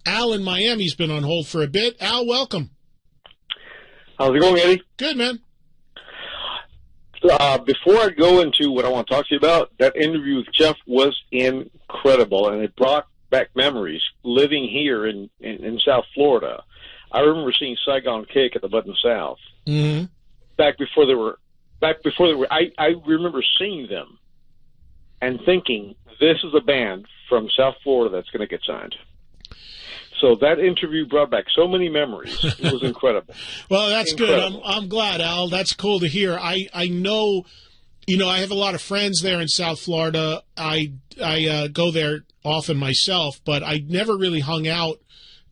Al in Miami's been on hold for a bit. Al, welcome. How's it going, Eddie? Good, man. Before I go into what I want to talk to you about, that interview with Jeff was incredible, and it brought back memories living here in South Florida. I remember seeing Saigon Kick at the Button South. Mm-hmm. Back before they were, I remember seeing them and thinking, this is a band from South Florida that's going to get signed. So that interview brought back so many memories. It was incredible. Well, that's incredible. Good. I'm glad, Al. That's cool to hear. I know, I have a lot of friends there in South Florida. I go there often myself, but I never really hung out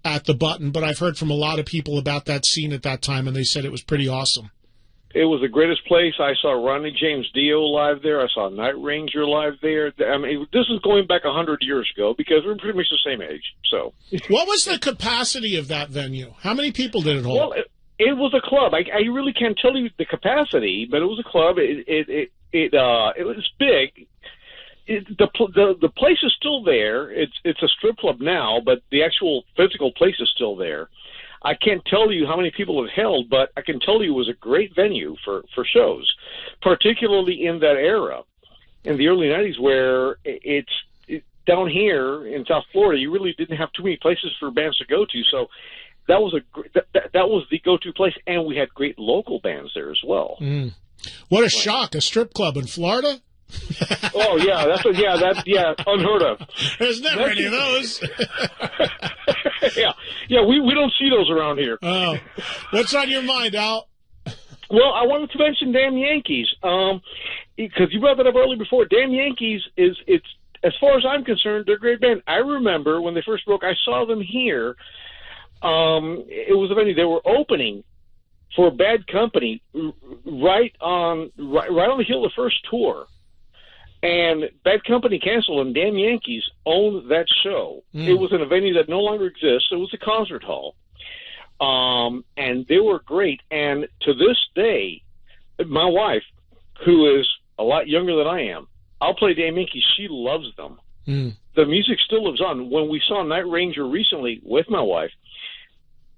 at the Button. But I've heard from a lot of people about that scene at that time, and they said it was pretty awesome. It was the greatest place. I saw Ronnie James Dio live there. I saw Night Ranger live there. I mean, this is going back 100 years ago because we're pretty much the same age. So, what was the capacity of that venue? How many people did it hold? Well, it was a club. I really can't tell you the capacity, but it was a club. It was big. The place is still there. It's a strip club now, but the actual physical place is still there. I can't tell you how many people it held, but I can tell you it was a great venue for shows, particularly in that era, in the early 90s, where it's down here in South Florida, you really didn't have too many places for bands to go to. So that was that was the go-to place, and we had great local bands there as well. Mm. What a shock! A strip club in Florida? Oh yeah, that's unheard of. There's never any of those. yeah, we don't see those around here. Oh, what's on your mind, Al? Well, I wanted to mention Damn Yankees because you brought that up earlier before. Damn Yankees it's as far as I'm concerned, they're a great band. I remember when they first broke, I saw them here. It was a venue they were opening for Bad Company right on the heel of the first tour. And Bad Company canceled, and Damn Yankees owned that show. It was in a venue that no longer exists. It was a concert hall. And they were great. And to this day, my wife, who is a lot younger than I am, I'll play Damn Yankees. She loves them. The music still lives on. When we saw Night Ranger recently with my wife,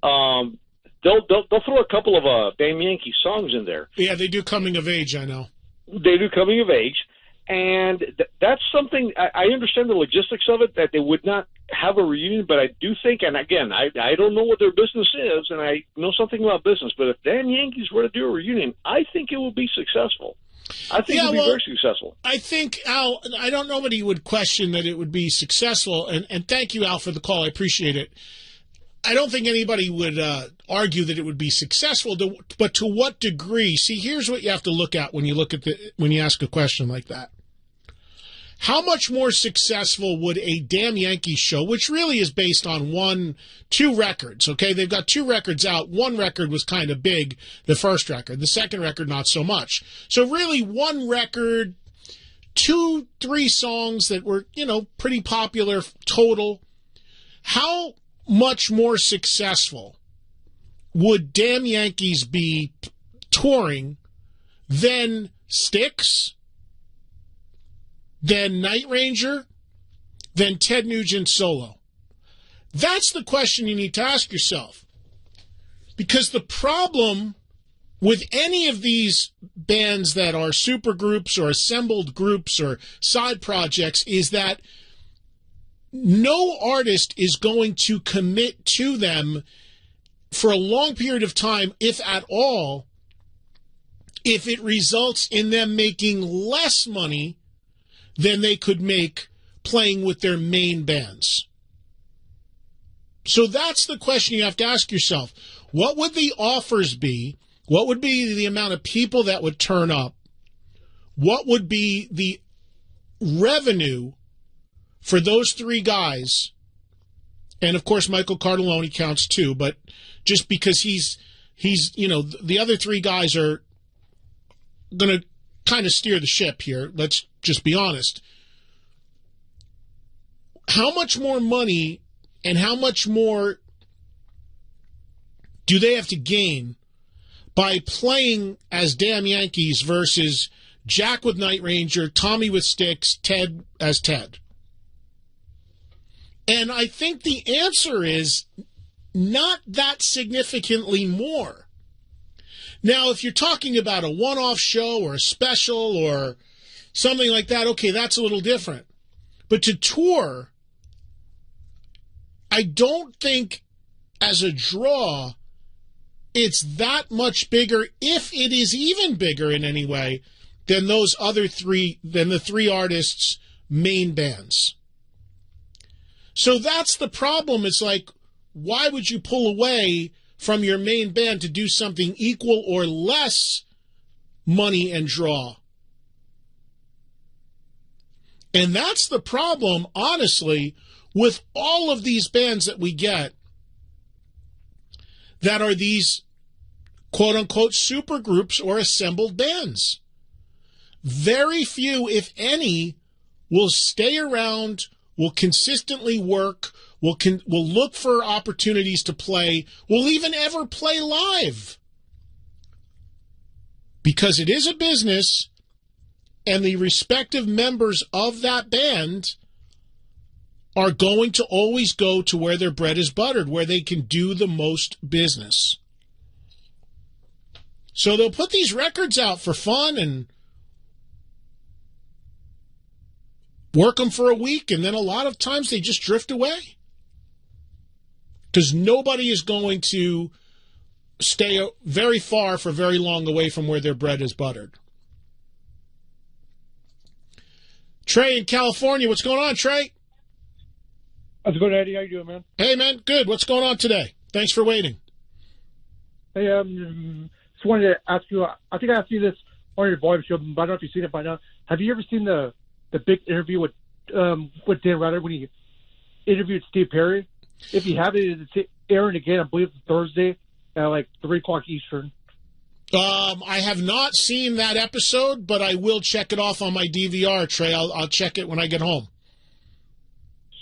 they'll throw a couple of Damn Yankees songs in there. Yeah, they do Coming of Age, I know. They do Coming of Age. And that's something, I understand the logistics of it, that they would not have a reunion, but I do think, and again, I don't know what their business is, and I know something about business, but if Damn Yankees were to do a reunion, I think it would be successful. I think it would be very successful. I think, Al, I don't know nobody would question that it would be successful, and thank you, Al, for the call. I appreciate it. I don't think anybody would argue that it would be successful, but to what degree? See, here's what you have to look at when you ask a question like that. How much more successful would a Damn Yankees show, which really is based on two records, okay? They've got two records out. One record was kind of big, the first record. The second record, not so much. So really one record, 2-3 songs that were, pretty popular total. How much more successful would Damn Yankees be touring than Styx, than Night Ranger, than Ted Nugent solo? That's the question you need to ask yourself. Because the problem with any of these bands that are supergroups or assembled groups or side projects is that no artist is going to commit to them for a long period of time, if at all, if it results in them making less money than they could make playing with their main bands. So that's the question you have to ask yourself. What would the offers be? What would be the amount of people that would turn up? What would be the revenue for those three guys? And, of course, Michael Cardelloni counts too, but just because he's the other three guys are going to kind of steer the ship here. Let's just be honest. How much more money and how much more do they have to gain by playing as Damn Yankees versus Jack with Night Ranger, Tommy with Styx, Ted as Ted? And I think the answer is not that significantly more. Now, if you're talking about a one-off show or a special or something like that, okay, that's a little different. But to tour, I don't think as a draw it's that much bigger, if it is even bigger in any way, than the three artists' main bands. So that's the problem. It's like, why would you pull away from your main band to do something equal or less money and draw? And that's the problem, honestly, with all of these bands that we get that are these quote-unquote super groups or assembled bands. Very few, if any, will stay around, will consistently work, will look for opportunities to play, will even ever play live. Because it is a business, and the respective members of that band are going to always go to where their bread is buttered, where they can do the most business. So they'll put these records out for fun and work them for a week, and then a lot of times they just drift away. Because nobody is going to stay very far for very long away from where their bread is buttered. Trey in California, what's going on, Trey? How's it going, Eddie? How you doing, man? Hey, man, good. What's going on today? Thanks for waiting. Hey, just wanted to ask you, I think I asked you this on your volume show, but I don't know if you've seen it by now. Have you ever seen the big interview with Dan Rather when he interviewed Steve Perry? If you haven't, it's airing again, I believe it's Thursday at like 3 o'clock Eastern. I have not seen that episode, but I will check it off on my DVR, Trey. I'll check it when I get home.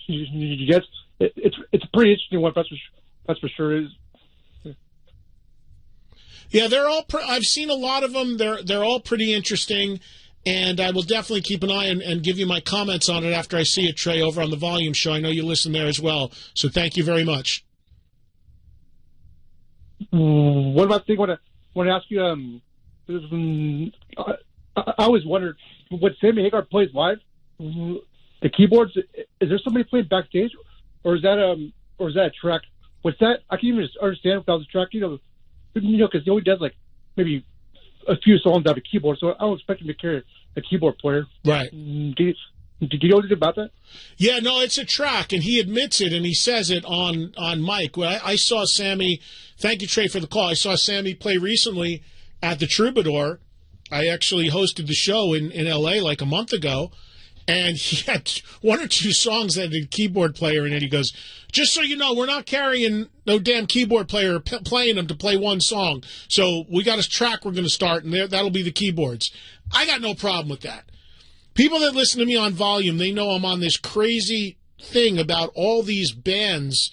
You guys, it's a pretty interesting one. That's for sure. Yeah, they're all. I've seen a lot of them. They're all pretty interesting, and I will definitely keep an eye and give you my comments on it after I see it, Trey, over on the Volume Show. I know you listen there as well, so thank you very much. One last thing I want to ask you. I always wondered, when Sammy Hagar plays live, the keyboards, is there somebody playing backstage, or is that a track? What's that? I can't even understand if that was a track. Because he only does like maybe a few songs out of a keyboard, so I don't expect him to carry a keyboard player. Right. Did you know anything about that? Yeah, no, it's a track, and he admits it, and he says it on mic. I saw Sammy. Thank you, Trey, for the call. I saw Sammy play recently at the Troubadour. I actually hosted the show in L.A. like a month ago, and he had one or two songs that had a keyboard player in it. He goes, just so you know, we're not carrying no damn keyboard player playing them to play one song. So we got a track we're going to start, and that'll be the keyboards. I got no problem with that. People that listen to me on Volume, they know I'm on this crazy thing about all these bands,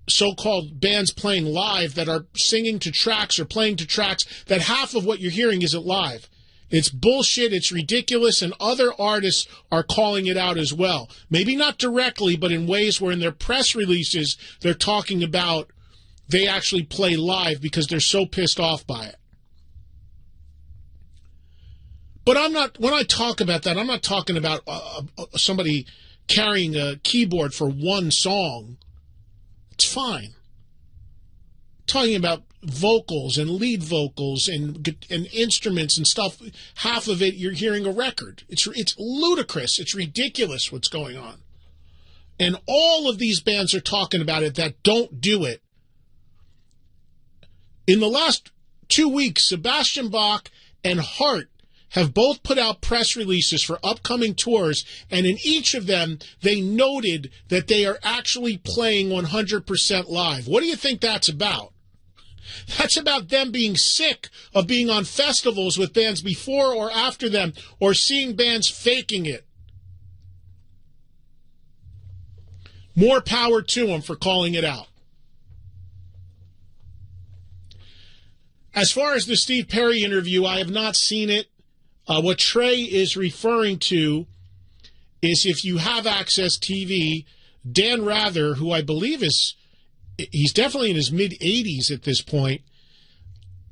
so-called bands playing live, that are singing to tracks or playing to tracks that half of what you're hearing isn't live. It's bullshit, it's ridiculous, and other artists are calling it out as well. Maybe not directly, but in ways where in their press releases they're talking about they actually play live because they're so pissed off by it. But when I talk about that, I'm not talking about somebody carrying a keyboard for one song. It's fine. I'm talking about vocals and lead vocals and instruments and stuff. Half of it you're hearing a record. It's ludicrous. It's ridiculous what's going on. And all of these bands are talking about it that don't do it. In the last 2 weeks, Sebastian Bach and Hart have both put out press releases for upcoming tours, and in each of them, they noted that they are actually playing 100% live. What do you think that's about? That's about them being sick of being on festivals with bands before or after them, or seeing bands faking it. More power to them for calling it out. As far as the Steve Perry interview, I have not seen it. What Trey is referring to is, if you have Access TV, Dan Rather, who I believe he's definitely in his mid-80s at this point,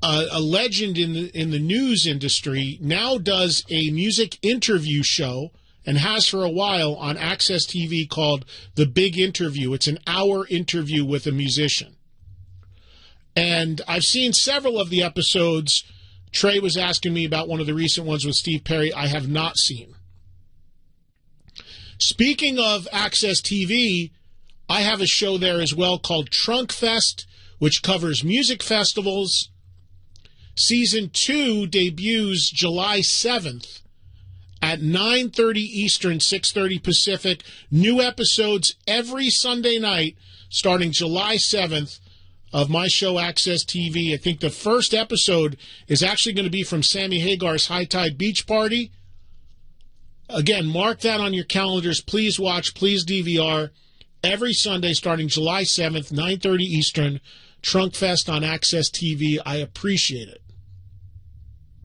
a legend in the news industry, now does a music interview show and has for a while on Access TV called The Big Interview. It's an hour interview with a musician. And I've seen several of the episodes. Trey was asking me about one of the recent ones with Steve Perry. I have not seen. Speaking of Access TV, I have a show there as well called Trunk Fest, which covers music festivals. Season 2 debuts July 7th at 9:30 Eastern, 6:30 Pacific. New episodes every Sunday night starting July 7th of my show Access TV. I think the first episode is actually going to be from Sammy Hagar's High Tide Beach Party. Again, mark that on your calendars. Please watch, please DVR. Every Sunday starting July 7th, 9:30 Eastern, Trunk Fest on Access TV. I appreciate it.